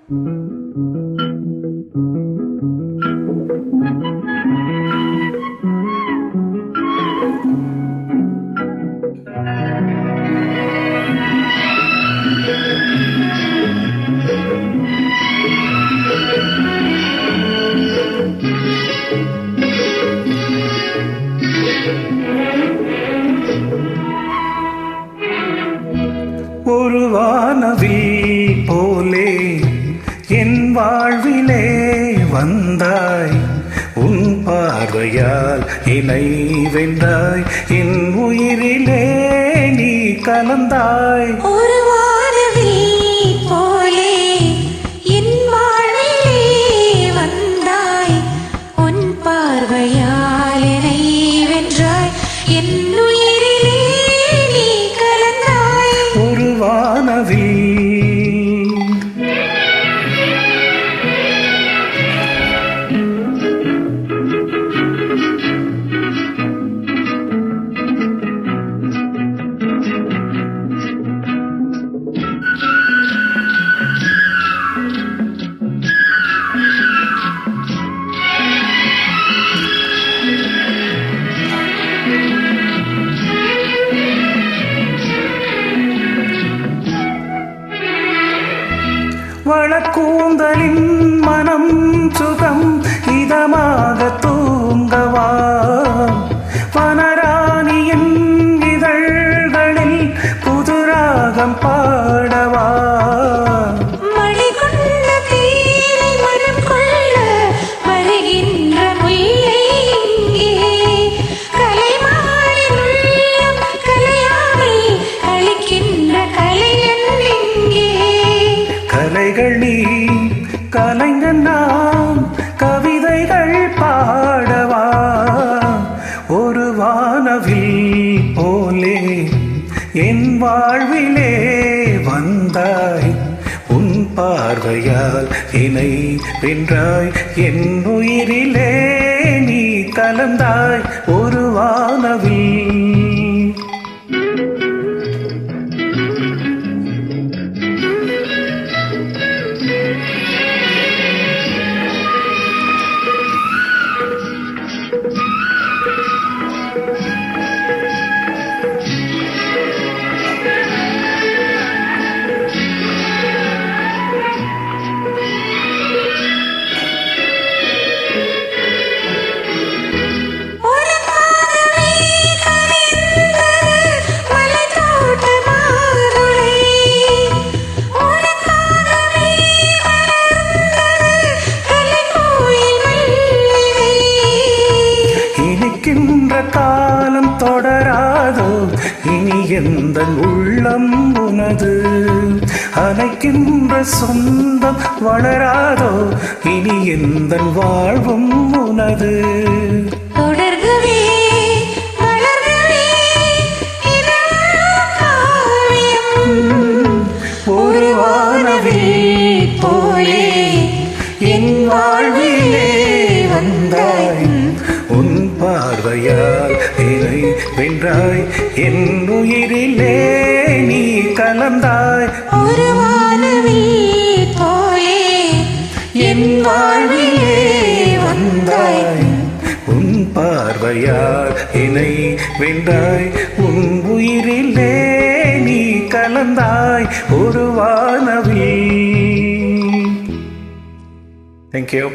ஒரு வானவில் போலே என் வாழ்விலே வந்தாய், உன் பார்வையால் என்னை வென்றாய், என் உயிரிலே நீ கலந்தாய். ஒரு வானவில் போலே என் வாழ்விலே வந்தாய், உன் பார்வையால் என்னை வென்றாய், என் உயிரிலே நீ கலந்தாய். ஒரு வானவில் வளக்கூந்தலின் மனம் சுகம் இதமாக தூங்கவா, வனராணியின் இதழ்களில் புதுராகம் பாடவா. கலைகள் நீ கலைஞன் நான், கவிதைகள் பாடவா. ஒரு வானவில் போலே என் வாழ்விலே வந்தாய், உன் பார்வையால் என்னை வென்றாய், என் உயிரிலே நீ கலந்தாய். ஒரு வானவில் காலம் தொடராதோ, இனி எந்த உள்ளம் உனது அணைக்கின்ற சொந்தம் வளராதோ, இனி எந்த வாழ்வும் உனது. தொடர்கவே வளர்கவே ஒரு வானவில் போலே என் வாழ்விலே வந்தாய், உன் பார்வையால் என்னை வென்றாய், என் உயிரிலே நீ கலந்தாய். ஒரு வானவில் போலே என் வாழ்விலே வந்தாய், உன் பார்வையால் என்னை வென்றாய், உன் உயிரிலே நீ கலந்தாய். ஒரு வானவில். Thank you.